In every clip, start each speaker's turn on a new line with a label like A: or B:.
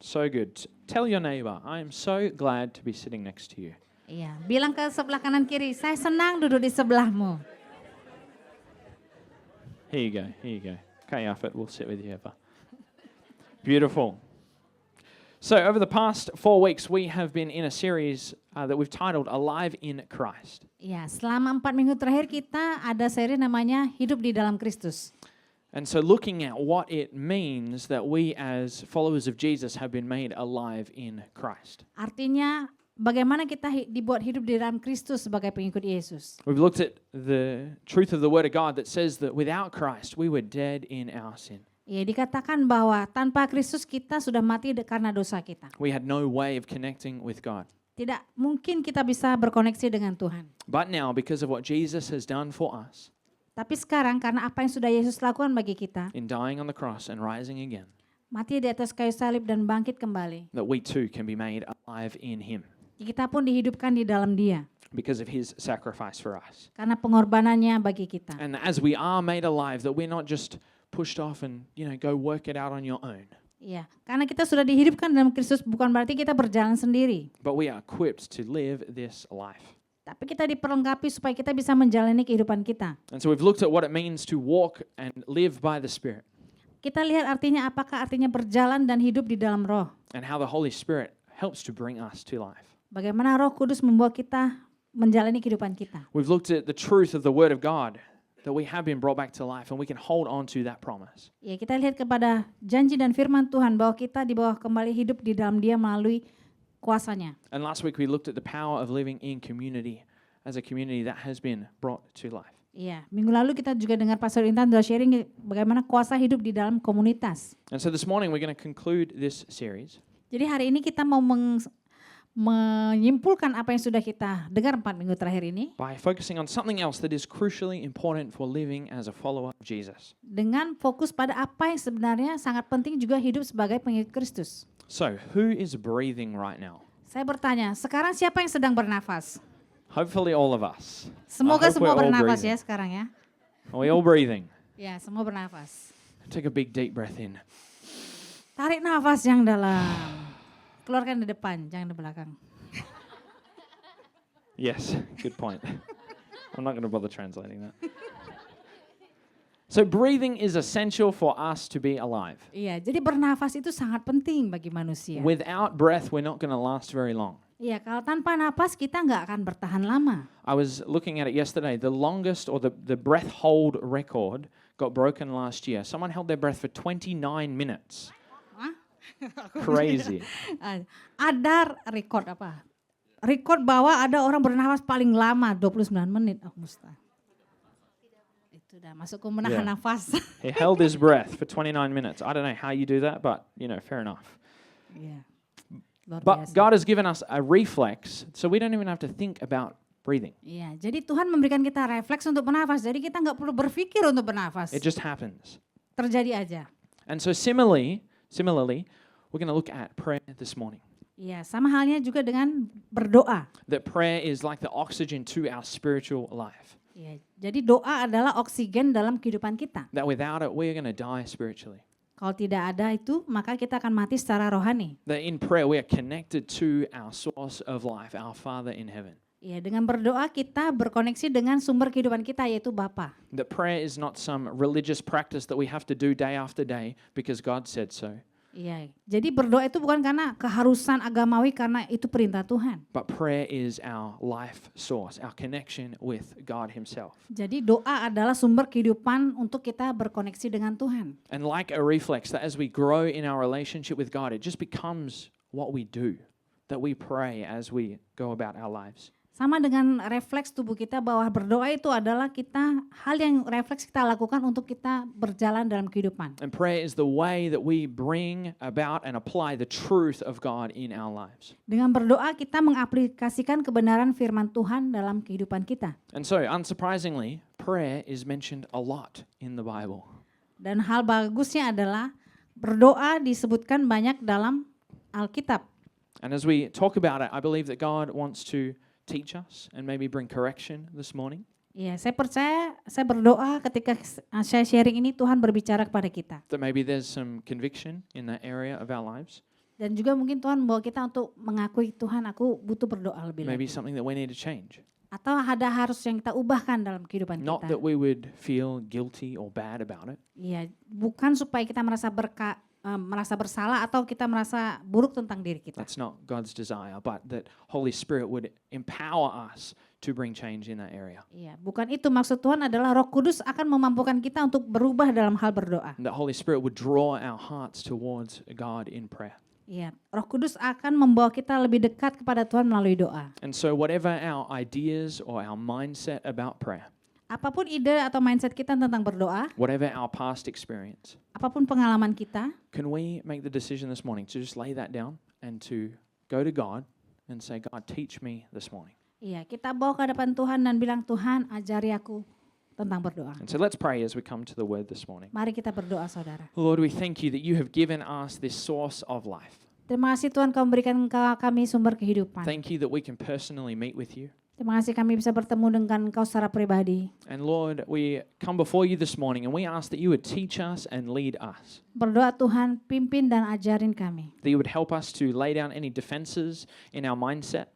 A: So good. Tell your neighbor, I am so glad to be sitting next to you.
B: Iya, bilang ke sebelah kanan kiri, saya senang duduk di sebelahmu.
A: Here you go. Here you go. Okay, Yafet, we'll sit with you, Eva. Beautiful. So over the past 4 weeks, we have been in a series that we've titled Alive in Christ.
B: Ya, selama 4 minggu terakhir kita ada seri namanya Hidup di dalam Kristus.
A: And so looking at what it means that we as followers of Jesus have been made alive in Christ.
B: Artinya bagaimana kita dibuat hidup di dalam Kristus sebagai pengikut Yesus.
A: We've looked at the truth of the Word of God that says that without Christ, we were dead in our sin.
B: Ya, dikatakan bahwa tanpa Kristus kita sudah mati karena dosa kita.
A: We had no way of connecting with God.
B: Tidak mungkin kita bisa berkoneksi dengan Tuhan.
A: But now, because of what Jesus has done for us,
B: Tapi sekarang karena apa yang sudah Yesus lakukan bagi kita,
A: in dying on the cross and rising again,
B: mati di atas kayu salib dan bangkit kembali,
A: that we too can be made alive in Him
B: kita pun dihidupkan di dalam Dia
A: because of His sacrifice for us.
B: karena pengorbanannya bagi kita.
A: And as we are made alive, that we're not just pushed off and go work it out on your own,
B: Iya, karena kita sudah dihidupkan dalam Kristus bukan berarti kita berjalan sendiri,
A: but we are equipped to live this life.
B: tapi kita diperlengkapi supaya kita bisa menjalani kehidupan kita.
A: And so we've looked at what it means to walk and live by the Spirit,
B: Kita lihat artinya apakah artinya berjalan dan hidup di dalam Roh.
A: and how the Holy Spirit helps to bring us to life.
B: Bagaimana Roh Kudus membawa kita menjalani kehidupan kita.
A: We've looked at the truth of the Word of God, that we have been brought back to life and we can hold on to that promise.
B: Ya, kita lihat kepada janji dan firman Tuhan bahwa kita dibawa kembali hidup di dalam Dia melalui kuasanya.
A: And last week we looked at the power of living in community as a community that has been brought to life.
B: Iya, minggu lalu kita juga dengar Pastor Intan sudah sharing bagaimana kuasa hidup di dalam komunitas.
A: And so this morning we're going to conclude this series
B: Jadi hari ini kita mau menyimpulkan apa yang sudah kita dengar 4 minggu terakhir ini
A: by focusing on something else that is crucially important for living as a follower of Jesus.
B: dengan fokus pada apa yang sebenarnya sangat penting juga hidup sebagai pengikut Kristus.
A: So, who is breathing right now?
B: Saya bertanya, sekarang siapa yang sedang bernafas?
A: Hopefully all of us.
B: Semoga
A: I hope
B: semua
A: we're all
B: bernafas ya
A: breathing.
B: sekarang ya.
A: Are we all breathing?
B: Ya, semua bernafas.
A: Take a big deep breath in.
B: Tarik nafas yang dalam. Keluarkan di depan, jangan di belakang.
A: Yes, good point. I'm not going to bother translating that. So breathing is essential for us to be alive.
B: Iya, jadi bernafas itu sangat penting bagi manusia.
A: Without breath, we're not going to last very long.
B: Iya, kalau tanpa napas kita nggak akan bertahan lama.
A: I was looking at it yesterday. The longest or the breath hold record got broken last year. Someone held their breath for 29 minutes. Crazy.
B: Ada record apa? Record bahwa ada orang bernafas paling lama 29 menit. Oh, mustahil. Itu udah masuk ke menahan
A: Yeah.
B: nafas.
A: He held his breath for 29 minutes. I don't know how you do that, but fair enough.
B: Iya. Luar
A: But
B: biasa.
A: God has given us a reflex, so we don't even have to think about breathing.
B: Iya, jadi Tuhan memberikan kita refleks untuk bernafas. Jadi kita nggak perlu berpikir untuk bernafas.
A: It just happens.
B: Terjadi aja.
A: And so similarly, we're going to look at prayer this morning.
B: Iya, sama halnya juga dengan berdoa.
A: That prayer is like the oxygen to our spiritual life.
B: Iya, jadi doa adalah oksigen dalam kehidupan kita.
A: That without it, we're going to die spiritually.
B: Kalau tidak ada itu, maka kita akan mati secara rohani.
A: That in prayer, we are connected to our source of life, our Father in heaven.
B: Iya, dengan berdoa kita berkoneksi dengan sumber kehidupan kita yaitu Bapa.
A: That prayer is not some religious practice that we have to do day after day because God said so.
B: Iya, jadi berdoa itu bukan karena keharusan agamawi karena itu perintah Tuhan.
A: But prayer is our life source, our connection with God Himself.
B: Jadi doa adalah sumber kehidupan untuk kita berkoneksi dengan Tuhan.
A: And like a reflex, that as we grow in our relationship with God, it just becomes what we do. That we pray as we go about our lives.
B: Sama dengan refleks tubuh kita bahwa berdoa itu adalah hal yang refleks kita lakukan untuk kita berjalan dalam kehidupan.
A: And prayer is the way that we bring about and apply the truth of God in our lives.
B: Dengan berdoa kita mengaplikasikan kebenaran firman Tuhan dalam kehidupan kita.
A: And so, unsurprisingly, prayer is mentioned a lot in the Bible.
B: Dan hal bagusnya adalah berdoa disebutkan banyak dalam Alkitab.
A: And as we talk about it, I believe that God wants to teach us and maybe bring correction this morning.
B: Iya, saya percaya, saya berdoa ketika saya sharing ini Tuhan berbicara kepada kita.
A: That maybe there's some conviction in that area of our lives.
B: Dan juga mungkin Tuhan membawa kita untuk mengakui, Tuhan aku butuh berdoa lebih
A: Maybe
B: lagi.
A: something that we need to change.
B: Atau ada harus yang kita ubahkan dalam kehidupan
A: Not
B: kita.
A: that we would feel guilty or bad about it,
B: Iya, bukan supaya kita merasa merasa bersalah atau kita merasa buruk tentang diri kita.
A: that's not God's desire, but that Holy Spirit would empower us to bring change in that area.
B: Iya, bukan itu maksud Tuhan adalah Roh Kudus akan memampukan kita untuk berubah dalam hal berdoa.
A: And that Holy Spirit would draw our hearts towards God in prayer.
B: Iya, Roh Kudus akan membawa kita lebih dekat kepada Tuhan melalui doa.
A: And so whatever our ideas or our mindset about prayer,
B: Apapun ide atau mindset kita tentang berdoa,
A: whatever our past experience,
B: apapun pengalaman kita,
A: can we make the decision this morning to just lay that down and to go to God and say, God, teach me this morning.
B: iya, kita bawa ke hadapan Tuhan dan bilang, Tuhan ajari aku tentang berdoa.
A: And so let's pray as we come to the word this morning.
B: Mari kita berdoa, saudara.
A: Lord, we thank you that you have given us this source of life.
B: Terima kasih Tuhan kau memberikan kami sumber kehidupan.
A: Thank you that we can personally meet with you.
B: Terima kasih kami bisa bertemu dengan Engkau secara pribadi.
A: And Lord, we come before you this morning and we ask that you would teach us and lead us.
B: Berdoa Tuhan, pimpin dan ajarin kami.
A: That you would help us to lay down any defenses in our mindset.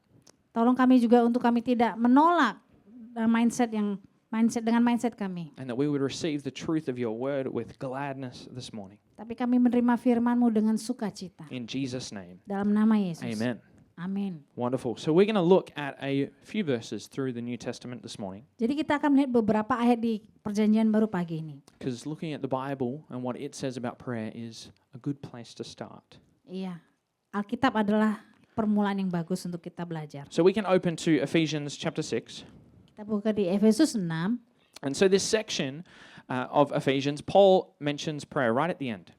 B: Tolong kami juga untuk kami tidak menolak dengan mindset kami.
A: And that we would receive the truth of your word with gladness this morning.
B: Tapi kami menerima firman-Mu dengan sukacita.
A: In Jesus' name,
B: Dalam nama Yesus.
A: amen.
B: Amin.
A: Wonderful. So we're going to look at a few verses through the New Testament this morning.
B: Jadi kita akan melihat beberapa ayat di perjanjian baru pagi ini.
A: Because looking at the Bible and what it says about prayer is a good place to start.
B: Iya. Alkitab adalah permulaan yang bagus untuk kita belajar.
A: So we can open to Ephesians chapter 6.
B: Kita buka di Efesus 6.
A: And so this section of Ephesians, Paul mentions prayer right at the end.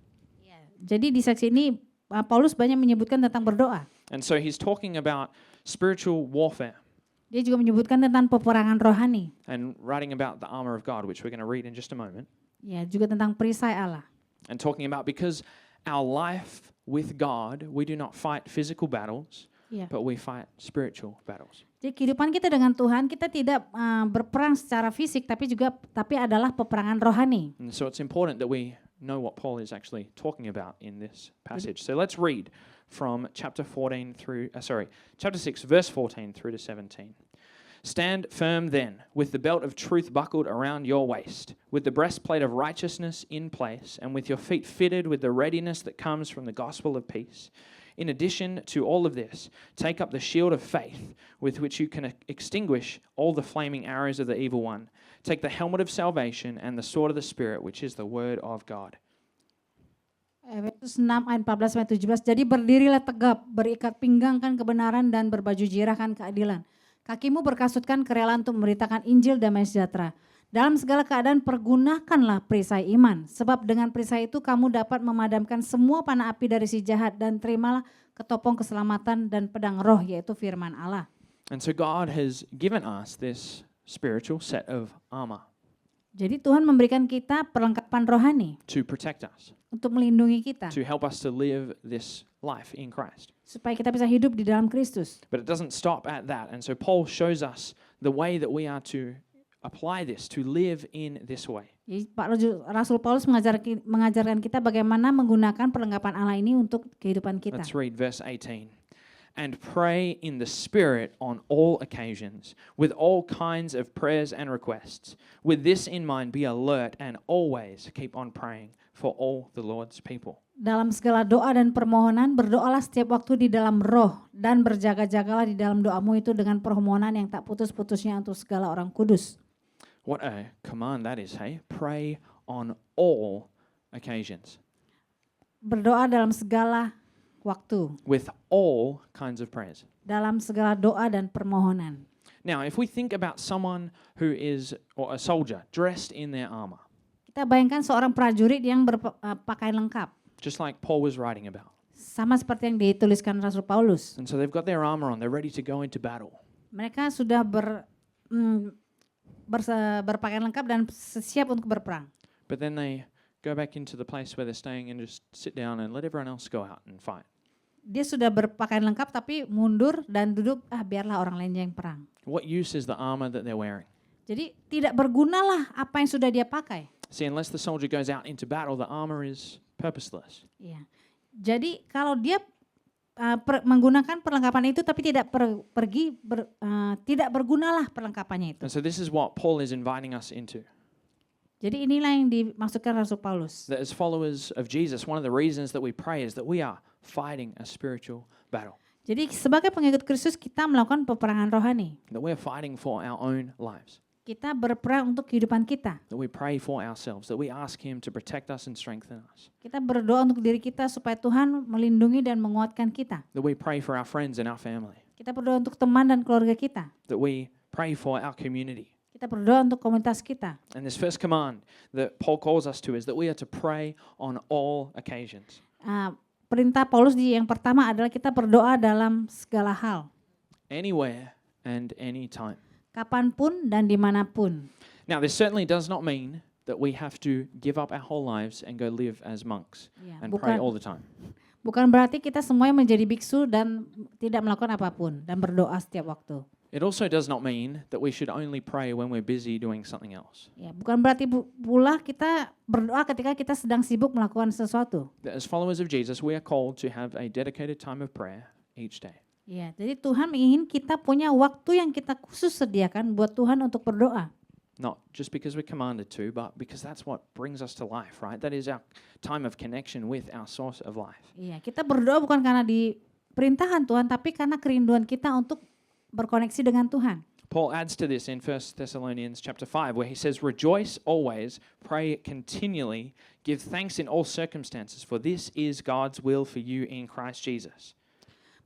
B: Jadi di seksi ini Paulus banyak menyebutkan tentang berdoa.
A: And so he's talking about spiritual warfare
B: Dia juga menyebutkan tentang peperangan rohani.
A: and writing about the armor of God, which we're going to read in just a moment.
B: Ya, juga tentang perisai Allah.
A: And talking about because our life with God, we do not fight physical battles,
B: Ya.
A: but we fight spiritual battles.
B: Jadi kehidupan kita dengan Tuhan, kita tidak berperang secara fisik, tapi adalah peperangan rohani.
A: And so it's important that we know what Paul is actually talking about in this passage. So let's read from chapter 6, verse 14 through to 17. Stand firm then, with the belt of truth buckled around your waist, with the breastplate of righteousness in place, and with your feet fitted with the readiness that comes from the gospel of peace. In addition to all of this, take up the shield of faith, with which you can extinguish all the flaming arrows of the evil one. Take the helmet of salvation and the sword of the Spirit, which is the word of God.
B: Efesus 6 ayat 14-17. Jadi berdirilah tegap, berikat pinggangkan kebenaran dan berbaju jirahkan keadilan. Kakimu berkasutkan kerelaan untuk memberitakan Injil damai sejahtera. Dalam segala keadaan pergunakanlah perisai iman, sebab dengan perisai itu kamu dapat memadamkan semua panah api dari si jahat dan terimalah ketopong keselamatan dan pedang roh, yaitu firman Allah.
A: And so God has given us this spiritual set of armor
B: Jadi Tuhan memberikan kita perlengkapan rohani
A: to protect us,
B: untuk melindungi kita,
A: to help us to live this life in Christ.
B: supaya kita bisa hidup di dalam Kristus.
A: But it doesn't stop at that. And so Paul shows us the way that we are to apply this, to live in this way.
B: Jadi Rasul Paulus mengajarkan kita bagaimana menggunakan perlengkapan Allah ini untuk kehidupan kita.
A: Let's read verse 18. And pray in the Spirit on all occasions, with all kinds of prayers and requests. With this in mind, be alert and always keep on praying for all the Lord's people.
B: Dalam segala doa dan permohonan, berdoalah setiap waktu di dalam roh, dan berjaga-jagalah di dalam doamu itu dengan permohonan yang tak putus-putusnya untuk segala orang kudus.
A: What a command that is, hey? Pray on all occasions,
B: Berdoa dalam segala waktu,
A: with all kinds of prayers.
B: dalam segala doa dan permohonan.
A: Now, if we think about someone who is, or a soldier, dressed in their armor,
B: Kita bayangkan seorang prajurit yang berpakaian lengkap,
A: just like Paul was writing about.
B: sama seperti yang dituliskan Rasul Paulus.
A: And so they've got their armor on, they're ready to go into battle.
B: Mereka sudah berpakaian lengkap dan siap untuk berperang.
A: But then they go back into the place where they're staying and just sit down and let everyone else go out and fight.
B: Dia sudah berpakaian lengkap tapi mundur dan duduk, biarlah orang lain yang perang.
A: What use is the armor that they're wearing?
B: Jadi tidak bergunalah apa yang sudah dia pakai.
A: See, unless the soldier goes out into battle, the armor is purposeless.
B: Iya. Jadi kalau dia menggunakan perlengkapan itu tapi tidak tidak bergunalah perlengkapannya itu.
A: And so this is what Paul is inviting us into.
B: Jadi inilah yang dimaksudkan Rasul Paulus.
A: That as followers of Jesus, one of the reasons that we pray is that we are fighting a spiritual battle.
B: Jadi sebagai pengikut Kristus kita melakukan peperangan rohani.
A: That we're fighting for our own lives.
B: Kita berperang untuk kehidupan kita.
A: That we pray for ourselves. That we ask Him to protect us and strengthen us.
B: Kita berdoa untuk diri kita supaya Tuhan melindungi dan menguatkan kita.
A: That we pray for our friends and our family.
B: Kita berdoa untuk teman dan keluarga kita.
A: That we pray for our community.
B: Kita berdoa untuk komunitas kita.
A: And this first command that Paul calls us to is that we are to pray on all occasions.
B: Perintah Paulus yang pertama adalah kita berdoa dalam segala hal.
A: Anywhere and anytime.
B: Kapanpun dan dimanapun.
A: Now this certainly does not mean that we have to give up our whole lives and go live as monks and pray all the time.
B: Bukan berarti kita semuanya menjadi biksu dan tidak melakukan apapun dan berdoa setiap waktu.
A: It also does not mean that we should only pray when we're busy doing something else.
B: Ya, bukan berarti pula kita berdoa ketika kita sedang sibuk melakukan sesuatu.
A: That as followers of Jesus, we are called to have a dedicated time of prayer each day.
B: Ya, jadi Tuhan ingin kita punya waktu yang kita khusus sediakan buat Tuhan untuk berdoa.
A: Not just because we're commanded to, but because that's what brings us to life, right? That is our time of connection with our source of life.
B: Iya, kita berdoa bukan karena diperintahkan Tuhan, tapi karena kerinduan kita untuk berkoneksi dengan Tuhan.
A: Paul adds to this in 1 Thessalonians chapter 5, where he says, "Rejoice always, pray continually, give thanks in all circumstances, for this is God's will for you in Christ Jesus."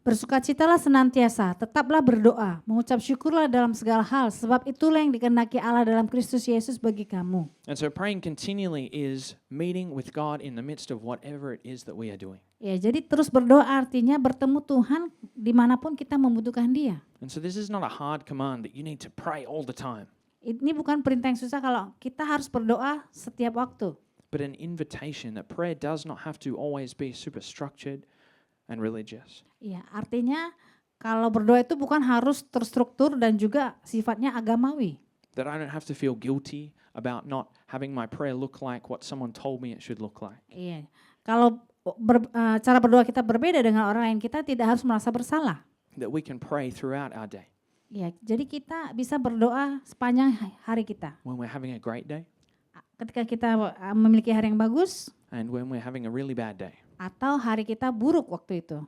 B: Bersukacitalah senantiasa, tetaplah berdoa, mengucap syukurlah dalam segala hal, sebab itulah yang dikehendaki Allah dalam Kristus Yesus bagi kamu.
A: And so praying continually is meeting with God in the midst of whatever it is that we are doing.
B: Ya, jadi terus berdoa artinya bertemu Tuhan dimanapun kita membutuhkan Dia.
A: And so this is not a hard command that you need to pray all the time,
B: Ini bukan perintah yang susah kalau kita harus berdoa setiap waktu.
A: but an invitation that prayer does not have to always be super structured and religious.
B: Ya, artinya kalau berdoa itu bukan harus terstruktur dan juga sifatnya agamawi.
A: That I don't have to feel guilty about not having my prayer look like what someone told me it should look like.
B: Iya. Kalau cara berdoa kita berbeda dengan orang lain, kita tidak harus merasa bersalah.
A: That we can pray throughout our day.
B: Ya, jadi kita bisa berdoa sepanjang hari kita.
A: When we're having a great day
B: Ketika kita memiliki hari yang bagus
A: and when we're having a really bad day.
B: atau hari kita buruk waktu itu.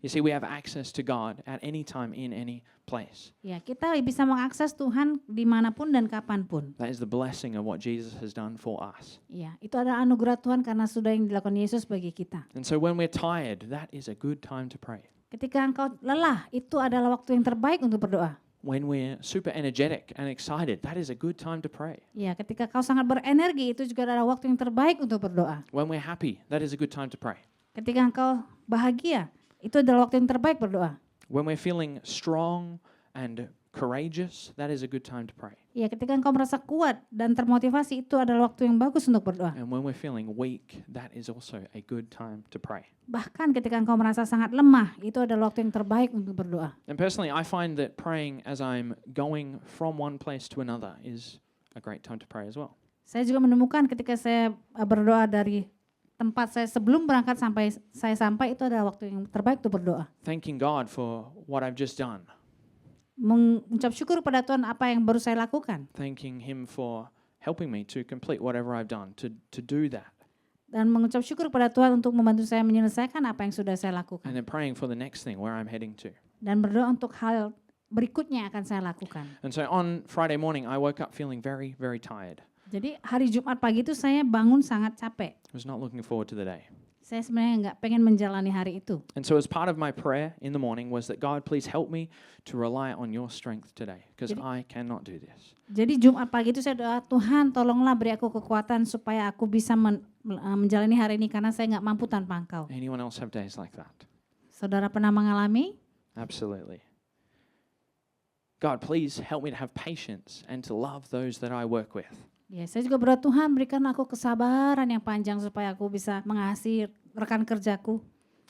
A: You see, we have access to God at any time, in any place.
B: Ya, kita bisa mengakses Tuhan dimanapun dan kapanpun.
A: That is the blessing of what Jesus has done for us.
B: Ya, itu adalah anugerah Tuhan karena sudah yang dilakukan Yesus bagi kita.
A: And so when we're tired, that is a good time to pray.
B: Ketika engkau lelah, itu adalah waktu yang terbaik untuk berdoa.
A: When we're super energetic and excited, that is a good time to pray.
B: Ya, ketika kau sangat berenergi, itu juga adalah waktu yang terbaik untuk berdoa.
A: When we're happy, that is a good time to pray.
B: Ketika engkau bahagia, itu adalah waktu yang terbaik berdoa.
A: When we're feeling strong and courageous, that is a good time to pray.
B: Ya, ketika engkau merasa kuat dan termotivasi, itu adalah waktu yang bagus untuk berdoa.
A: And when we're feeling weak, that is also a good time to pray.
B: Bahkan ketika engkau merasa sangat lemah, itu adalah waktu yang terbaik untuk berdoa.
A: And personally, I find that praying as I'm going from one place to another is a great time to pray as well.
B: Saya juga menemukan ketika saya berdoa dari tempat saya sebelum berangkat sampai saya sampai, itu adalah waktu yang terbaik untuk berdoa.
A: Thanking God for what I've just done.
B: Mengucap syukur pada Tuhan apa yang baru saya lakukan.
A: Thanking Him for helping me to complete whatever I've done, to do that.
B: Dan mengucap syukur pada Tuhan untuk membantu saya menyelesaikan apa yang sudah saya lakukan.
A: And then praying for the next thing where I'm heading to.
B: Dan berdoa untuk hal berikutnya yang akan saya lakukan.
A: And so on Friday morning, I woke up feeling very, very tired.
B: Jadi hari Jumat pagi itu saya bangun sangat capek.
A: I was not looking forward to the day.
B: Saya sebenarnya nggak pengen menjalani hari itu.
A: And so as part of my prayer in the morning was that God, please help me to rely on your strength today, because I cannot do this.
B: Jadi Jumat pagi itu saya doa, Tuhan tolonglah beri aku kekuatan supaya aku bisa menjalani hari ini karena saya nggak mampu tanpa Engkau.
A: Anyone else have days like that?
B: Saudara pernah mengalami?
A: Absolutely. God, please help me to have patience and to love those that I work with.
B: Ya, saya juga berdoa, Tuhan berikan aku kesabaran yang panjang supaya aku bisa mengasihi rekan kerjaku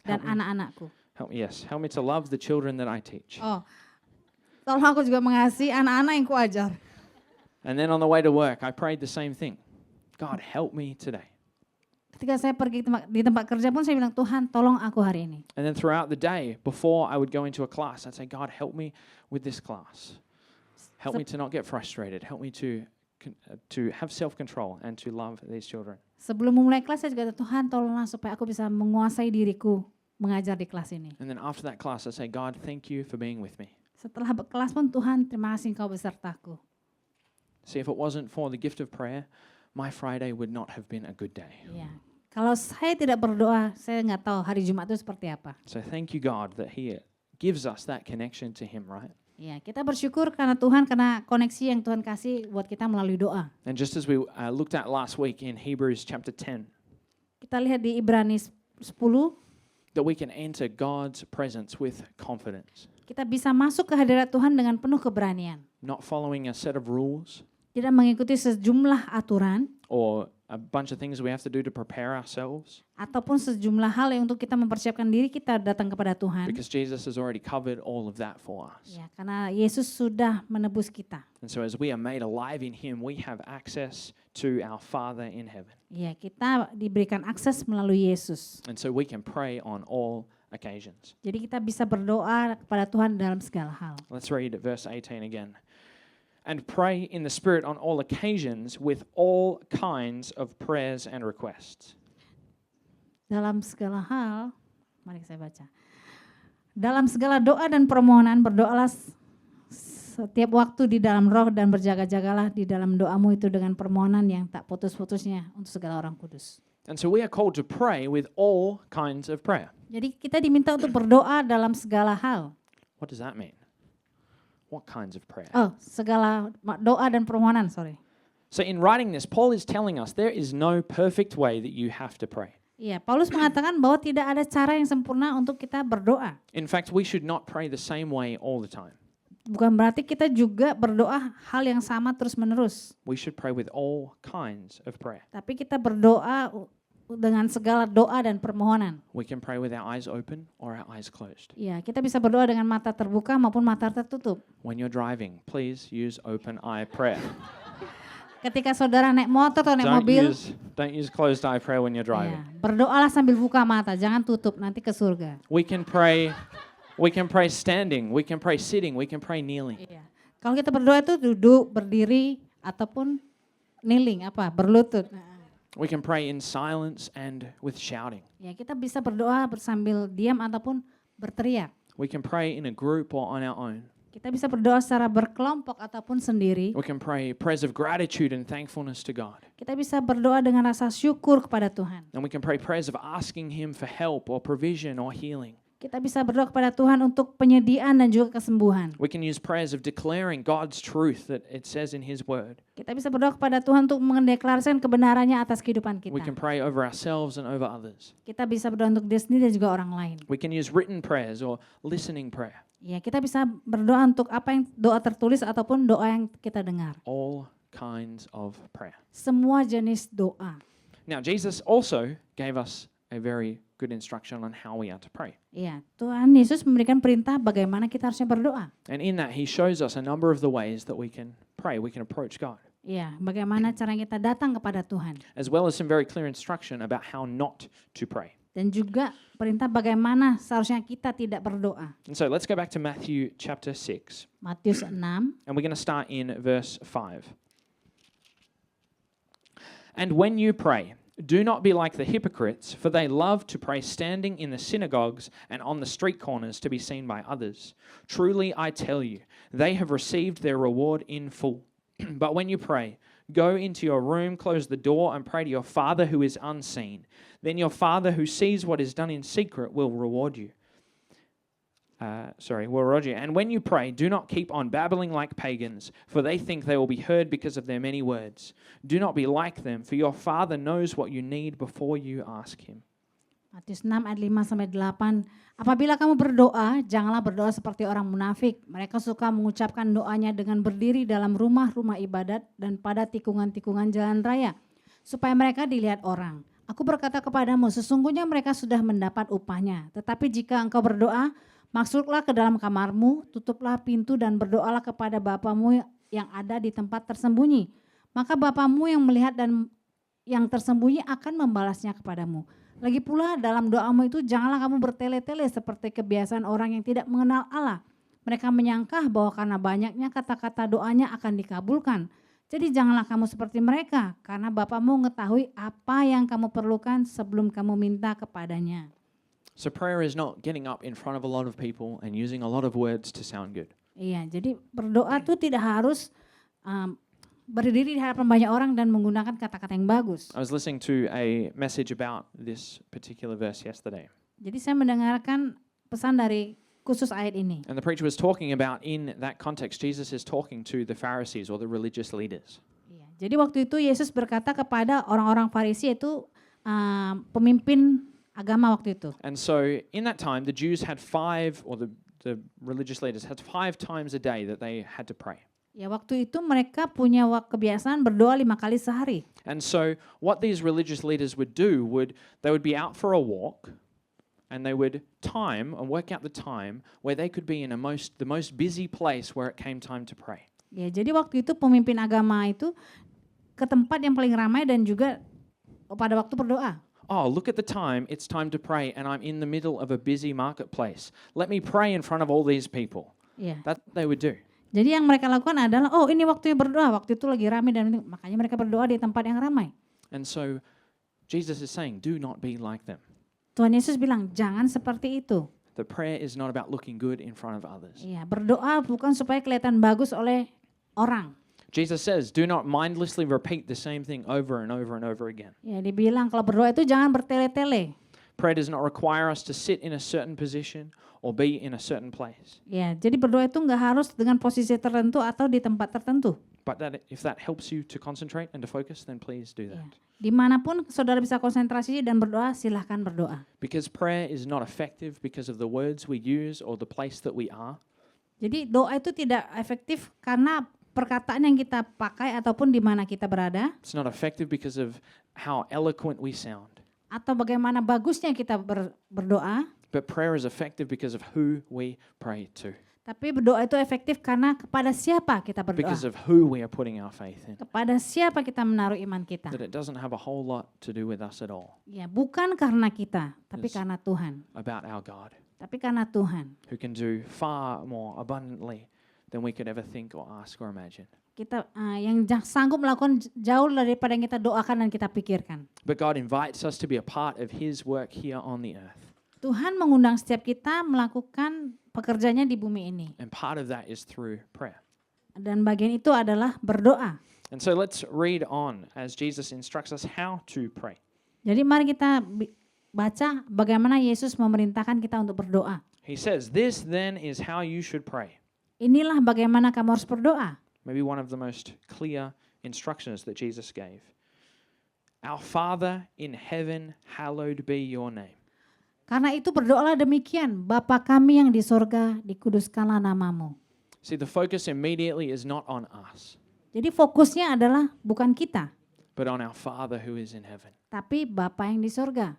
B: dan anak-anakku.
A: Help me to love the children that I teach.
B: Oh, tolong aku juga mengasihi anak-anak yang kuajar.
A: And then on the way to work, I prayed the same thing. God, help me today.
B: Ketika saya pergi di tempat kerja pun saya bilang, Tuhan tolong aku hari ini.
A: And then throughout the day, before I would go into a class, I'd say, God, help me with this class. Help me to not get frustrated. Help me to have self-control and to love these children.
B: Sebelum memulai kelas saya juga Tuhan tolonglah supaya aku bisa menguasai diriku mengajar di kelas ini.
A: And then after that class, I say, God, thank you for being with me.
B: Setelah kelas pun Tuhan terima kasih Engkau besertaku.
A: See, if it wasn't for the gift of prayer, my Friday would not have been a good day.
B: Ya. Kalau saya tidak berdoa, saya nggak tahu hari Jumat itu seperti apa.
A: So thank you, God, that He gives us that connection to Him, right?
B: Ya, kita bersyukur karena Tuhan, karena koneksi yang Tuhan kasih buat kita melalui doa.
A: And just as we looked at last week in Hebrews chapter 10,
B: Kita lihat di Ibrani 10,
A: that we can enter God's presence with confidence,
B: kita bisa masuk ke hadirat Tuhan dengan penuh keberanian.
A: not following a set of rules
B: Tidak mengikuti sejumlah aturan
A: or a bunch of things we have to do to prepare ourselves,
B: ataupun sejumlah hal yang untuk kita mempersiapkan diri kita datang kepada Tuhan.
A: because Jesus has already covered all of that for us.
B: Ya, karena Yesus sudah menebus kita.
A: And so as we are made alive in Him, we have access to our Father in heaven.
B: Ya, kita diberikan akses melalui Yesus.
A: And so we can pray on all occasions.
B: Jadi kita bisa berdoa kepada Tuhan dalam segala hal.
A: Let's read verse 18 again. And pray in the Spirit on all occasions with all kinds of prayers and requests.
B: Dalam segala hal, mari saya baca. Dalam segala doa dan permohonan berdoalah setiap waktu di dalam roh dan berjaga-jagalah di dalam doamu itu dengan permohonan yang tak putus-putusnya untuk segala orang kudus.
A: And so we are called to pray with all kinds of prayer.
B: Jadi kita diminta untuk berdoa dalam segala hal.
A: What does that mean? What kinds of prayer?
B: Oh, segala doa dan permohonan, sorry.
A: So in writing this, Paul is telling us there is no perfect way that you have to pray.
B: Iya, Paulus mengatakan bahwa tidak ada cara yang sempurna untuk kita berdoa.
A: In fact, we should not pray the same way all the time.
B: Bukan berarti kita juga berdoa hal yang sama terus-menerus.
A: We should pray with all kinds of prayer.
B: Tapi kita berdoa dengan segala doa dan permohonan.
A: We can pray with our eyes open or our eyes closed.
B: Iya, kita bisa berdoa dengan mata terbuka maupun mata tertutup.
A: When you're driving, please use open eye prayer.
B: Ketika saudara naik motor atau naik mobil,
A: Don't use closed eye prayer when you're driving.
B: iya, berdoalah sambil buka mata, jangan tutup nanti ke surga.
A: We can pray standing, we can pray sitting, we can pray kneeling.
B: Iya. Kalau kita berdoa itu duduk, berdiri ataupun kneeling berlutut.
A: We can pray in silence and with shouting.
B: Ya, kita bisa berdoa sambil diam ataupun berteriak.
A: We can pray in a group or on our own.
B: Kita bisa berdoa secara berkelompok ataupun sendiri.
A: We can pray prayers of gratitude and thankfulness to God.
B: Kita bisa berdoa dengan rasa syukur kepada Tuhan.
A: And we can pray prayers of asking Him for help or provision or healing.
B: Kita bisa berdoa kepada Tuhan untuk penyediaan dan juga kesembuhan.
A: We can use prayers of declaring God's truth that it says in His Word.
B: Kita bisa berdoa kepada Tuhan untuk mendeklarasikan kebenarannya atas kehidupan kita.
A: We can pray over ourselves and over others.
B: Kita bisa berdoa untuk diri sendiri dan juga orang lain.
A: We can use written prayers or listening prayer.
B: Ya, kita bisa berdoa untuk apa yang doa tertulis ataupun doa yang kita dengar.
A: All kinds of prayer.
B: Semua jenis doa.
A: Now, Jesus also gave us a very good instruction on how we are to pray.
B: Ya, Tuhan Yesus memberikan perintah bagaimana kita harusnya berdoa.
A: And in that, He shows us a number of the ways that we can pray, we can approach God,
B: Ya, bagaimana cara kita datang kepada Tuhan.
A: as well as some very clear instruction about how not to pray.
B: Dan juga perintah bagaimana seharusnya kita tidak berdoa.
A: And so let's go back to Matthew chapter 6,
B: Matius 6,
A: and we're going to start in verse 5. And when you pray, do not be like the hypocrites, for they love to pray standing in the synagogues and on the street corners to be seen by others. Truly, I tell you, they have received their reward in full. But when you pray, go into your room, close the door, and pray to your Father who is unseen. Then your Father who sees what is done in secret will reward you. And when you pray, do not keep on babbling like pagans, for they think they will be heard because of their many words. Do not be like them, for your Father knows what you need before you ask Him.
B: Matius 6 ayat 5-8. Apabila kamu berdoa, janganlah berdoa seperti orang munafik. Mereka suka mengucapkan doanya dengan berdiri dalam rumah-rumah ibadat dan pada tikungan-tikungan jalan raya, supaya mereka dilihat orang. Aku berkata kepadamu, sesungguhnya mereka sudah mendapat upahnya. Tetapi jika engkau berdoa, masuklah ke dalam kamarmu, tutuplah pintu dan berdoalah kepada Bapamu yang ada di tempat tersembunyi. Maka Bapamu yang melihat dan yang tersembunyi akan membalasnya kepadamu. Lagi pula dalam doamu itu janganlah kamu bertele-tele seperti kebiasaan orang yang tidak mengenal Allah. Mereka menyangka bahwa karena banyaknya kata-kata doanya akan dikabulkan. Jadi janganlah kamu seperti mereka, karena Bapamu mengetahui apa yang kamu perlukan sebelum kamu minta kepadanya.
A: So prayer is not getting up in front of a lot of people and using a lot of words to sound good.
B: Iya, jadi berdoa tuh tidak harus berdiri di hadapan banyak orang dan menggunakan kata-kata yang bagus.
A: I was listening to a message about this particular verse yesterday.
B: Jadi saya mendengarkan pesan dari khusus ayat ini.
A: And the preacher was talking about, in that context, Jesus is talking to the Pharisees or the religious leaders.
B: Iya, jadi waktu itu Yesus berkata kepada orang-orang Farisi itu pemimpin agama waktu itu.
A: And so in that time, the Jews had the religious leaders had 5 times a day that they had to pray.
B: Ya waktu itu mereka punya kebiasaan berdoa 5 kali sehari.
A: And so what these religious leaders would do they would be out for a walk, and they would time and work out the time where they could be in the most busy place where it came time to pray.
B: Ya, jadi waktu itu pemimpin agama itu ke tempat yang paling ramai dan juga pada waktu berdoa.
A: Oh, look at the time, it's time to pray, and I'm in the middle of a busy marketplace. Let me pray in front of all these people.
B: Ya.
A: That's what they would do.
B: Jadi yang mereka lakukan adalah, oh ini waktunya berdoa, waktu itu lagi ramai dan makanya mereka berdoa di tempat yang ramai.
A: And so Jesus is saying, do not be like them.
B: Tuhan Yesus bilang, jangan seperti itu.
A: The prayer is not about looking good in front of others.
B: Iya, berdoa bukan supaya kelihatan bagus oleh orang.
A: Jesus says, do not mindlessly repeat the same thing over and over and over again.
B: Ya, dibilang kalau berdoa itu jangan bertele-tele.
A: Prayer does not require us to sit in a certain position or be in a certain place.
B: Ya, jadi berdoa itu nggak harus dengan posisi tertentu atau di tempat tertentu.
A: But if that helps you to concentrate and to focus, then please do
B: Ya.
A: that.
B: Dimanapun saudara bisa konsentrasi dan berdoa, silahkan berdoa.
A: Because prayer is not effective because of the words we use or the place that we are.
B: Jadi doa itu tidak efektif karena perkataan yang kita pakai ataupun di mana kita berada,
A: It's not effective because of how eloquent we sound.
B: atau bagaimana bagusnya kita berdoa.
A: But prayer is effective because of who we pray to.
B: Tapi berdoa itu efektif karena kepada siapa kita berdoa.
A: Because of who we are putting our faith in.
B: Kepada siapa kita menaruh iman kita.
A: That it doesn't have a whole lot to do with us at all.
B: Ya, bukan karena kita, tapi
A: Yes.
B: karena Tuhan.
A: About our God,
B: Tapi karena Tuhan.
A: who can do far more abundantly than we could ever think or ask or imagine.
B: Kita yang sanggup melakukan jauh daripada yang kita doakan dan kita pikirkan.
A: But God invites us to be a part of His work here on the earth.
B: Tuhan mengundang setiap kita melakukan pekerjaannya di bumi ini.
A: And part of that is through prayer.
B: Dan bagian itu adalah berdoa.
A: And so let's read on as Jesus instructs us how to pray.
B: Jadi mari kita baca bagaimana Yesus memerintahkan kita untuk berdoa.
A: He says, "This then is how you should pray."
B: Inilah bagaimana kamu harus berdoa.
A: Maybe one of the most clear instructions that Jesus gave. Our Father in heaven, hallowed be your name.
B: Karena itu berdoalah demikian, Bapa kami yang di sorga, dikuduskanlah namamu.
A: See, the focus immediately is not on us,
B: Jadi fokusnya adalah bukan kita,
A: but on our Father who is in heaven.
B: tapi Bapa yang di sorga.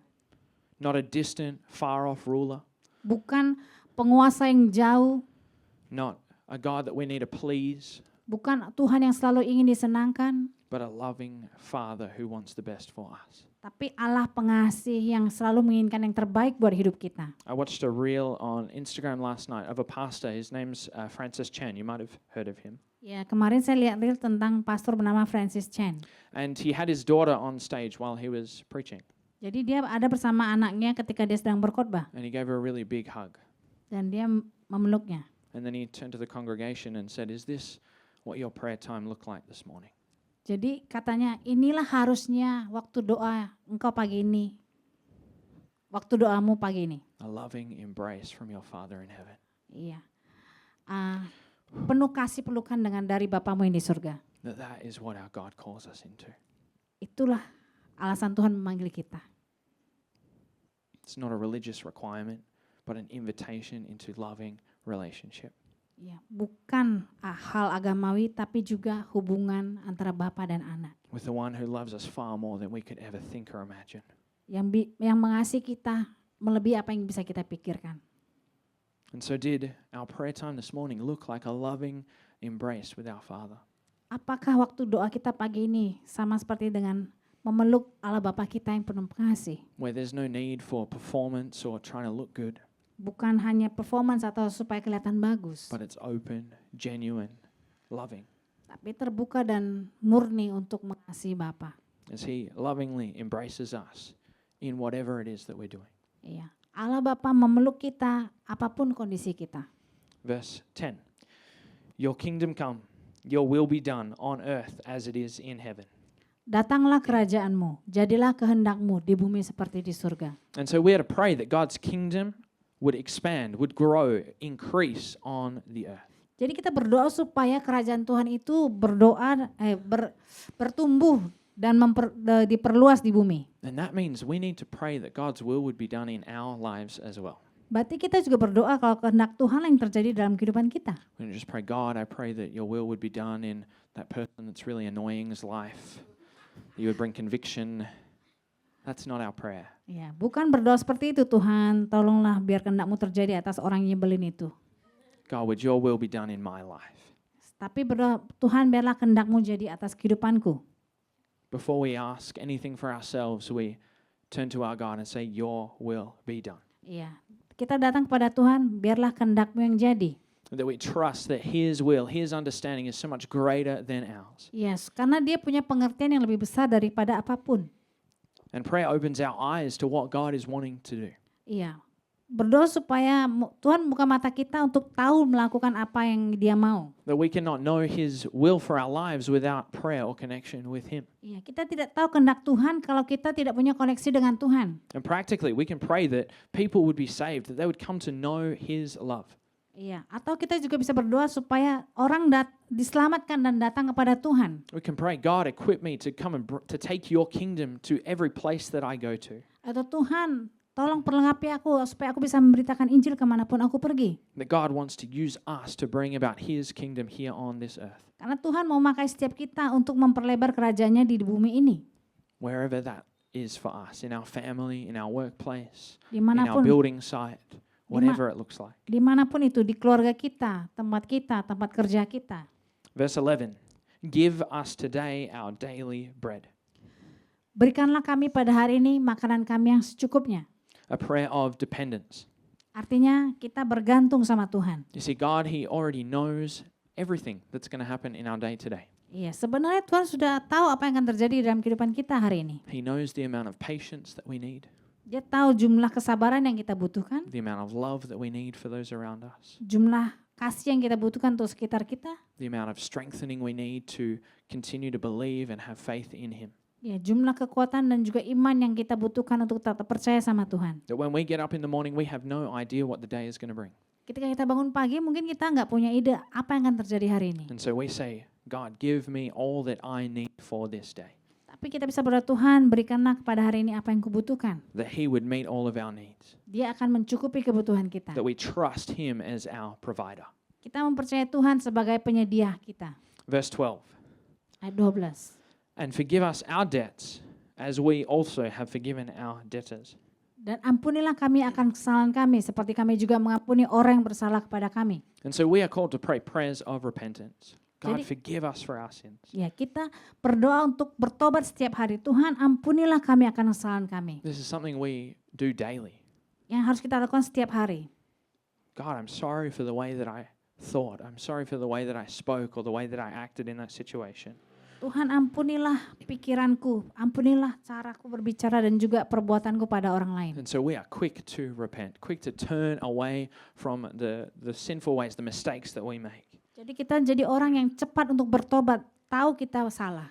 A: Not a distant, far-off ruler,
B: Bukan penguasa yang jauh,
A: not a God that we need to please,
B: bukan Tuhan yang selalu ingin disenangkan,
A: but a loving Father who wants the best for us.
B: tapi Allah pengasih yang selalu menginginkan yang terbaik buat hidup kita.
A: I watched a reel on Instagram last night of a pastor. His name's Francis Chan. You might have heard of him.
B: Ya, kemarin saya lihat reel tentang pastor bernama Francis Chan.
A: And he had his daughter on stage while he was preaching.
B: Jadi dia ada bersama anaknya ketika dia sedang berkhotbah
A: And he gave her a really big hug.
B: dan dia memeluknya.
A: And then he turned to the congregation and said, "Is this what your prayer time looked like this morning?"
B: Jadi katanya inilah harusnya waktu doa engkau pagi ini. Waktu doamu pagi ini.
A: A loving embrace from your Father in heaven.
B: Iya. Penuh kasih pelukan dengan dari Bapamu yang di surga.
A: That is what our God calls us into.
B: Itulah alasan Tuhan memanggil kita.
A: It's not a religious requirement, but an invitation into loving relationship.
B: Ya, bukan hal agamawi tapi juga hubungan antara bapa dan anak.
A: With the one who loves us far more than we could ever think or imagine.
B: Yang mengasihi kita melebihi apa yang bisa kita pikirkan.
A: And so did our prayer time this morning look like a loving embrace with our Father?
B: Apakah waktu doa kita pagi ini sama seperti dengan memeluk Allah Bapa kita yang penuh pengasih.
A: where there's no need for performance or trying to look good,
B: Bukan hanya performance atau supaya kelihatan bagus,
A: but it's open, genuine, loving,
B: tapi terbuka dan murni untuk mengasihi Bapa.
A: as He lovingly embraces us in whatever it is that we're doing.
B: Iya, Allah Bapa memeluk kita apapun kondisi kita.
A: Verse 10, your kingdom come, your will be done on earth as it is in heaven.
B: Datanglah kerajaanmu, jadilah kehendakmu di bumi seperti di surga.
A: And so we are to pray that God's kingdom would expand, would grow, increase on the earth.
B: Jadi kita berdoa supaya kerajaan Tuhan itu bertumbuh dan diperluas di bumi.
A: And that means we need to pray that God's will would be done in our lives as well.
B: Berarti kita juga berdoa kalau kehendak Tuhan yang terjadi dalam kehidupan kita.
A: We don't just pray, God, I pray that your will would be done in that person that's really annoying's life. That you would bring conviction. That's not our prayer.
B: Ya, bukan berdoa seperti itu, Tuhan, tolonglah biar kehendak-Mu terjadi atas orang yang nyebelin itu.
A: God, would your will be done in my life?
B: Tapi berdoa, Tuhan biarlah kehendak-Mu jadi atas kehidupanku.
A: Before we ask anything for ourselves, we turn to our God and say, your will be done.
B: Iya, kita datang kepada Tuhan, biarlah kehendak-Mu yang jadi.
A: That we trust that His will, His understanding is so much greater than ours.
B: Yes, karena Dia punya pengertian yang lebih besar daripada apapun.
A: And prayer opens our eyes to what God is wanting to do.
B: Iya, berdoa supaya Tuhan buka mata kita untuk tahu melakukan apa yang Dia mau.
A: That we cannot know His will for our lives without prayer or connection with Him.
B: Iya, kita tidak tahu kehendak Tuhan kalau kita tidak punya koneksi dengan Tuhan.
A: And practically, we can pray that people would be saved, that they would come to know His love.
B: Iya, atau kita juga bisa berdoa supaya orang diselamatkan dan datang kepada Tuhan.
A: We can pray, God, equip me to come and to take your kingdom to every place that I go to.
B: Atau Tuhan, tolong perlengkapi aku supaya aku bisa memberitakan Injil kemanapun aku pergi.
A: That God wants to use us to bring about His kingdom here on this earth.
B: Karena Tuhan mau pakai setiap kita untuk memperlebar kerajaannya di bumi ini.
A: Wherever that is for us, in our family, in our workplace, in our
B: Dimanapun,
A: building site, whatever it looks like.
B: dimanapun itu, di keluarga kita, tempat kerja kita.
A: Verse 11, give us today our daily bread.
B: Berikanlah kami pada hari ini makanan kami yang secukupnya.
A: A prayer of dependence.
B: Artinya kita bergantung sama Tuhan.
A: You see, God, He already knows everything that's going to happen in our day today.
B: Iya, sebenarnya Tuhan sudah tahu apa yang akan terjadi dalam kehidupan kita hari ini.
A: He knows the amount of patience that we need,
B: Dia tahu jumlah kesabaran yang kita butuhkan,
A: the amount of love that we need for those around us,
B: jumlah kasih yang kita butuhkan untuk sekitar kita,
A: the amount of strengthening we need to continue to believe and have faith in Him.
B: ya jumlah kekuatan dan juga iman yang kita butuhkan untuk tetap percaya sama Tuhan.
A: That when we get up in the morning, we have no idea what the day is going to bring.
B: Ketika kita bangun pagi, mungkin kita nggak punya ide apa yang akan terjadi hari ini.
A: And so we say, God, give me all that I need for this day.
B: Tapi kita bisa berdoa, Tuhan berikanlah kepada hari ini apa yang kubutuhkan.
A: That He would meet all of our needs.
B: Dia akan mencukupi kebutuhan kita.
A: That we trust Him as our provider.
B: Kita mempercayai Tuhan sebagai penyedia kita.
A: Verse 12.
B: Ayat 12.
A: And forgive us our debts as we also have forgiven our debtors.
B: Dan ampunilah kami akan kesalahan kami seperti kami juga mengampuni orang yang bersalah kepada kami.
A: And so we are called to pray prayers of repentance. God,
B: Jadi-
A: forgive us for our sins.
B: Ya, kita berdoa untuk bertobat setiap hari. Tuhan, ampunilah kami akan kesalahan kami.
A: This is something we do daily.
B: Yang harus kita lakukan setiap hari.
A: God, I'm sorry for the way that I thought. I'm sorry for the way that I spoke or the way that I acted in that situation.
B: Tuhan, ampunilah pikiranku, ampunilah caraku berbicara dan juga perbuatanku pada orang lain.
A: And so we are quick to repent, quick to turn away from the sinful ways, the mistakes that we make.
B: Jadi kita jadi orang yang cepat untuk bertobat, tahu kita salah.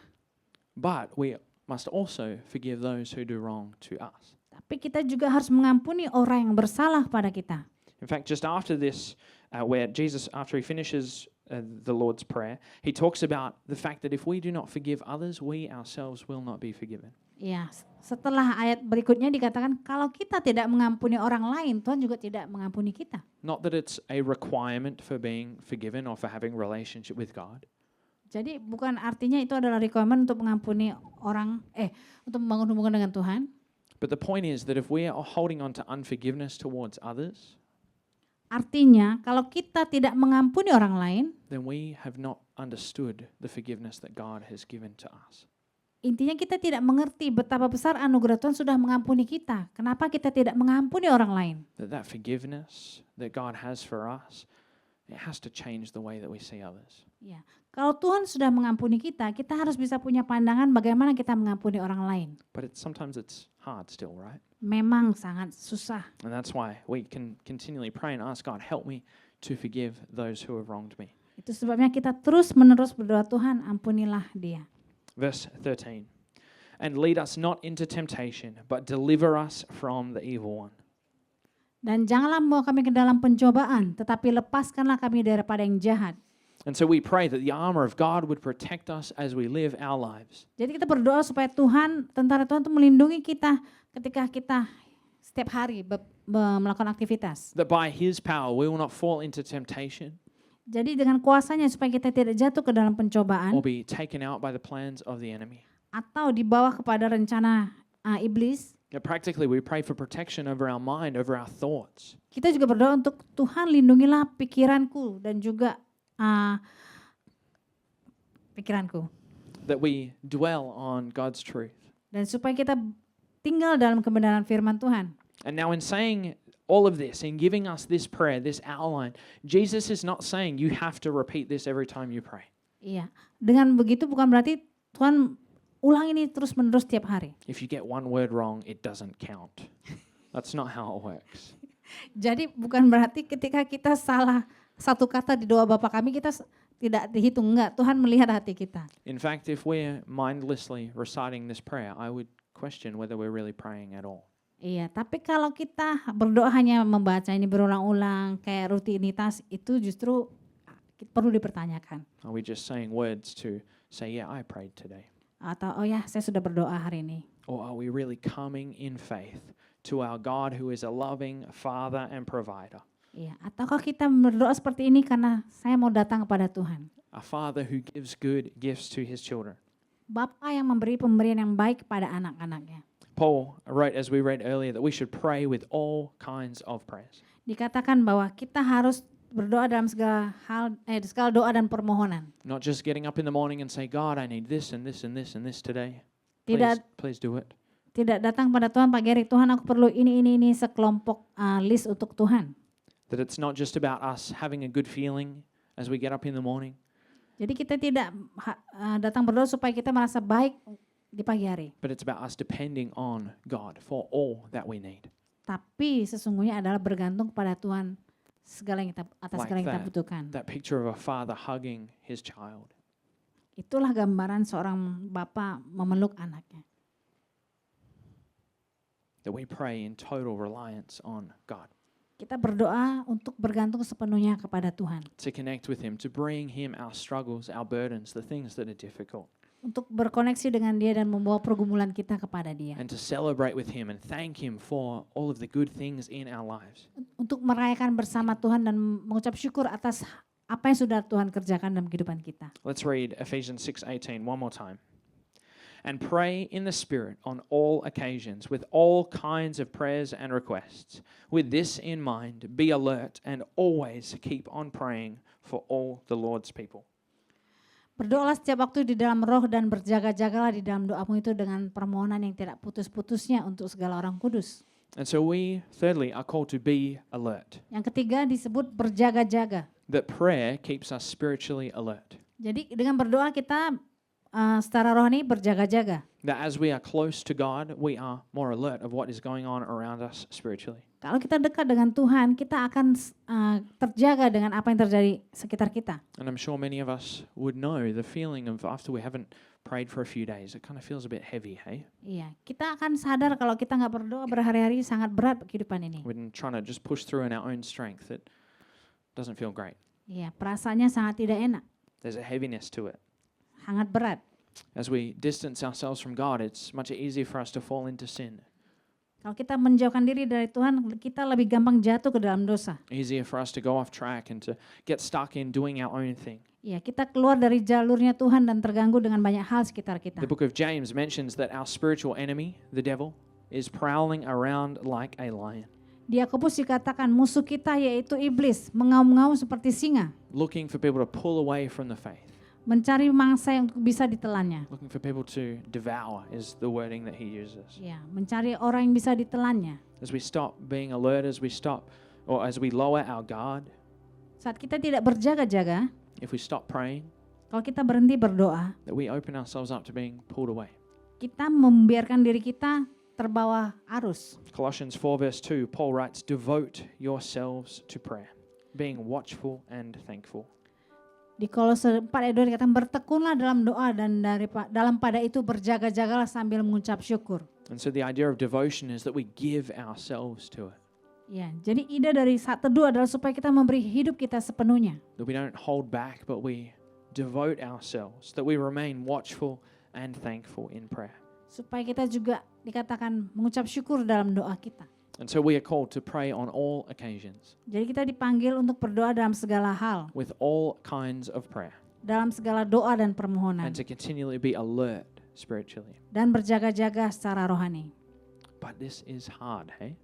A: But we must also forgive those who do wrong to us.
B: Tapi kita juga harus mengampuni orang yang bersalah pada kita.
A: In fact, just after this, where Jesus, after He finishes the Lord's Prayer, He talks about the fact that if we do not forgive others, we ourselves will not be forgiven.
B: Ya, setelah ayat berikutnya dikatakan kalau kita tidak mengampuni orang lain, Tuhan juga tidak mengampuni kita.
A: Not that it's a requirement for being forgiven or for having a relationship with God,
B: Jadi bukan artinya itu adalah requirement untuk mengampuni orang, untuk membangun hubungan dengan Tuhan.
A: but the point is that if we are holding on to unforgiveness towards others,
B: Artinya kalau kita tidak mengampuni orang lain,
A: then we have not understood the forgiveness that God has given to us.
B: Intinya kita tidak mengerti betapa besar anugerah Tuhan sudah mengampuni kita. Kenapa kita tidak mengampuni orang lain?
A: That forgiveness that God has for us, it has to change the way that we see others.
B: Ya, kalau Tuhan sudah mengampuni kita, kita harus bisa punya pandangan bagaimana kita mengampuni orang lain.
A: But sometimes it's hard still, right?
B: Memang sangat susah.
A: And that's why we can continually pray and ask God, help me to forgive those who have wronged me.
B: Itu sebabnya kita terus-menerus berdoa, Tuhan ampunilah dia.
A: Verse 13. And lead us not into temptation, but deliver us from the evil one.
B: Dan janganlah membawa kami ke dalam pencobaan, tetapi lepaskanlah kami daripada yang jahat.
A: And so we pray that the armor of God would protect us as we live our lives.
B: Jadi kita berdoa supaya Tuhan, tentara Tuhan itu melindungi kita ketika kita setiap hari melakukan aktivitas.
A: That by His power we will not fall into temptation
B: Jadi dengan kuasanya supaya kita tidak jatuh ke dalam pencobaan
A: or be taken out by the plans of the enemy.
B: atau dibawa kepada rencana iblis.
A: That practically we pray for protection over our mind, over our thoughts.
B: Kita juga berdoa untuk Tuhan lindungilah pikiranku dan juga pikiranku.
A: That we dwell on God's truth.
B: Dan supaya kita tinggal dalam kebenaran firman Tuhan.
A: And now in saying all of this, in giving us this prayer, this outline, Jesus is not saying you have to repeat this every time you pray.
B: Iya, dengan begitu bukan berarti Tuhan ulang ini terus-menerus tiap hari.
A: If you get one word wrong, it doesn't count. That's not how it works.
B: Jadi bukan berarti ketika kita salah satu kata di doa Bapa kami kita tidak dihitung, enggak. Tuhan melihat hati kita.
A: In fact, if we're mindlessly reciting this prayer, I would question whether we're really praying at all.
B: Iya, tapi kalau kita berdoa hanya membaca ini berulang-ulang kayak rutinitas itu justru perlu dipertanyakan.
A: Are we just saying words to say, yeah, I prayed today?
B: Atau oh ya, saya sudah berdoa hari ini.
A: Or are we really coming in faith to our God who is a loving Father and provider?
B: Iya, ataukah kita berdoa seperti ini karena saya mau datang kepada Tuhan?
A: A Father who gives good gifts to His children.
B: Bapa yang memberi pemberian yang baik kepada anak-anaknya.
A: Paul wrote, as we read earlier, that we should pray with all kinds of prayers.
B: Dikatakan bahwa kita harus berdoa dalam segala hal, segala doa dan permohonan.
A: Not just getting up in the morning and say, God, I need this and this and this and this today. Please do it.
B: Tidak datang pada Tuhan pagi hari, Tuhan aku perlu ini sekelompok list untuk Tuhan.
A: That it's not just about us having a good feeling as we get up in the morning.
B: Jadi kita tidak datang berdoa supaya kita merasa baik di pagi hari.
A: But it's about us depending on God for all that we need.
B: Tapi sesungguhnya adalah bergantung kepada Tuhan segala yang kita segala yang kita butuhkan.
A: That picture of a father hugging his child.
B: Itulah gambaran seorang bapa memeluk anaknya.
A: That we pray in total reliance on God.
B: Kita berdoa untuk bergantung sepenuhnya kepada Tuhan.
A: To connect with Him, to bring Him our struggles, our burdens, the things that are difficult.
B: Untuk berkoneksi dengan Dia dan membawa pergumulan kita kepada Dia.
A: And to celebrate with Him and thank Him for all of the good things in our lives.
B: Untuk merayakan bersama Tuhan dan mengucap syukur atas apa yang sudah Tuhan kerjakan dalam kehidupan kita.
A: Let's read Ephesians 6:18 one more time. And pray in the Spirit on all occasions with all kinds of prayers and requests. With this in mind, be alert and always keep on praying for all the Lord's people.
B: Berdoalah setiap waktu di dalam roh dan berjaga-jagalah di dalam doamu itu dengan permohonan yang tidak putus-putusnya untuk segala orang kudus.
A: And so we, thirdly, are called to be alert.
B: Yang ketiga disebut berjaga-jaga.
A: That prayer keeps us spiritually alert.
B: Jadi dengan berdoa kita secara rohani berjaga-jaga.
A: That as we are close to God, we are more alert of what is going on around us spiritually.
B: Kalau kita dekat dengan Tuhan, kita akan terjaga dengan apa yang terjadi sekitar kita.
A: And I'm sure many of us would know the feeling of after we haven't prayed for a few days, it kind of feels a bit heavy, hey?
B: Iya, kita akan sadar kalau kita nggak berdoa berhari-hari sangat berat kehidupan ini.
A: We're trying to just push through in our own strength. It doesn't feel great.
B: Iya, perasaannya sangat tidak enak,
A: There's a heaviness to it.
B: sangat berat.
A: As we distance ourselves from God, it's much easier for us to fall into sin.
B: Kalau kita menjauhkan diri dari Tuhan, kita lebih gampang jatuh ke dalam dosa.
A: Easier for us to go off track and to get stuck in doing our own thing.
B: Iya, kita keluar dari jalurnya Tuhan dan terganggu dengan banyak hal sekitar kita.
A: The book of James mentions that our spiritual enemy, the devil, is prowling around like a lion,
B: Di Yakobus dikatakan musuh kita yaitu iblis mengaum-ngaum seperti singa,
A: looking for people to pull away from the faith.
B: mencari mangsa yang bisa ditelannya.
A: Looking for people to devour is the wording that he uses.
B: Ya, mencari orang yang bisa ditelannya.
A: As we stop being alert, as we lower our guard,
B: Saat kita tidak berjaga-jaga,
A: if we stop praying,
B: kalau kita berhenti berdoa,
A: that we open ourselves up to being pulled away.
B: kita membiarkan diri kita terbawa arus.
A: Colossians 4 verse 2, Paul writes, "Devote yourselves to prayer, being watchful and thankful."
B: Di Kolose 4 ayat 2 dikatakan bertekunlah dalam doa dan dalam pada itu berjaga-jagalah sambil mengucap syukur.
A: And so the idea of devotion is that we give ourselves to it.
B: Ya, jadi ide dari saat teduh adalah supaya kita memberi hidup kita sepenuhnya.
A: That we don't hold back, but we devote ourselves, that we remain watchful and thankful in prayer.
B: Supaya kita juga dikatakan mengucap syukur dalam doa kita.
A: And so we are called to pray on all occasions,
B: Jadi kita dipanggil untuk berdoa dalam segala hal,
A: with all kinds of prayer,
B: dalam segala doa dan permohonan,
A: and to continually be alert spiritually.
B: dan berjaga-jaga secara rohani.
A: But this is hard, hey?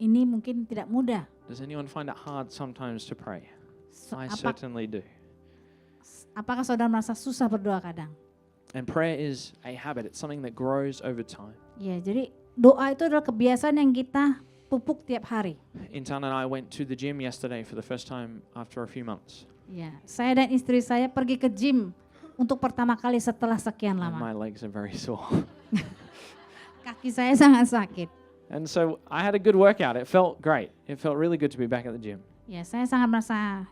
B: Ini mungkin tidak mudah.
A: Does anyone find it hard sometimes to pray? I
B: Apa-
A: certainly do.
B: apakah saudara merasa susah berdoa kadang?
A: And prayer is a habit. It's something that grows over time.
B: Ya, jadi doa itu adalah kebiasaan yang kita pupuk tiap hari.
A: Intan and I went to the gym yesterday for the first time after a few months.
B: Ya, saya dan istri saya pergi ke gym untuk pertama kali setelah sekian
A: And
B: lama.
A: my legs are very sore.
B: Kaki saya sangat sakit.
A: And so I had a good workout. It felt great. It felt really good to be back at the gym.
B: Ya, saya sangat merasa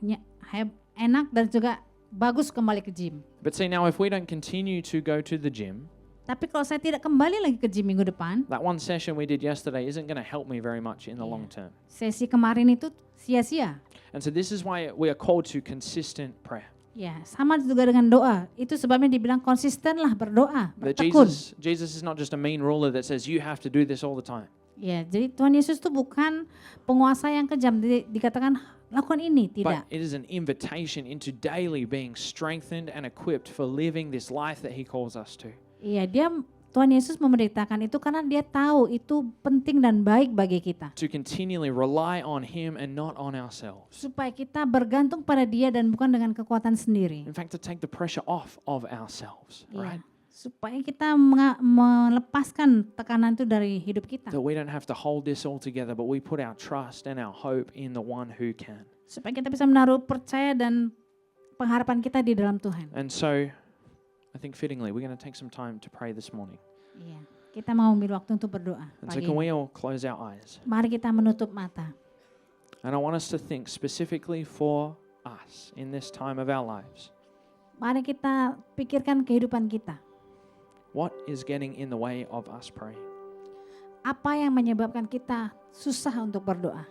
B: enak dan juga bagus kembali ke gym.
A: But see, now if we don't continue to go to the gym,
B: Tapi kalau saya tidak kembali lagi ke gym minggu depan,
A: that one session we did yesterday isn't going to help me very much in the
B: Yeah.
A: long term.
B: sesi kemarin itu sia-sia.
A: And so this is why we are called to consistent prayer.
B: Ya, sama juga dengan doa. Itu sebabnya dibilang konsistenlah berdoa,
A: That
B: bertekun.
A: Jesus is not just a mean ruler that says you have to do this all the time.
B: Ya, jadi Tuhan Yesus itu bukan penguasa yang kejam. Dikatakan lakukan ini,
A: But
B: tidak.
A: it is an invitation into daily being strengthened and equipped for living this life that he calls us to.
B: Iya, Tuhan Yesus memberitakan itu karena dia tahu itu penting dan baik bagi kita.
A: To continually rely on him and not on ourselves.
B: Supaya kita bergantung pada dia dan bukan dengan kekuatan sendiri.
A: In fact, to take the pressure off of ourselves,
B: Iya,
A: right?
B: supaya kita melepaskan tekanan itu dari hidup kita.
A: That we don't have to hold this all together, but we put our trust and our hope in the one who can.
B: Supaya kita bisa menaruh percaya dan pengharapan kita di dalam Tuhan.
A: And so, I think fittingly, we're going to take some time to pray this morning.
B: Iya, kita mau ambil waktu untuk berdoa.
A: And so
B: pagi
A: can
B: ini.
A: we all close our eyes?
B: Mari kita menutup mata.
A: And I want us to think specifically for us in this time of our lives.
B: Mari kita pikirkan kehidupan kita.
A: What is getting in the way of us praying?
B: Apa yang menyebabkan kita susah untuk berdoa?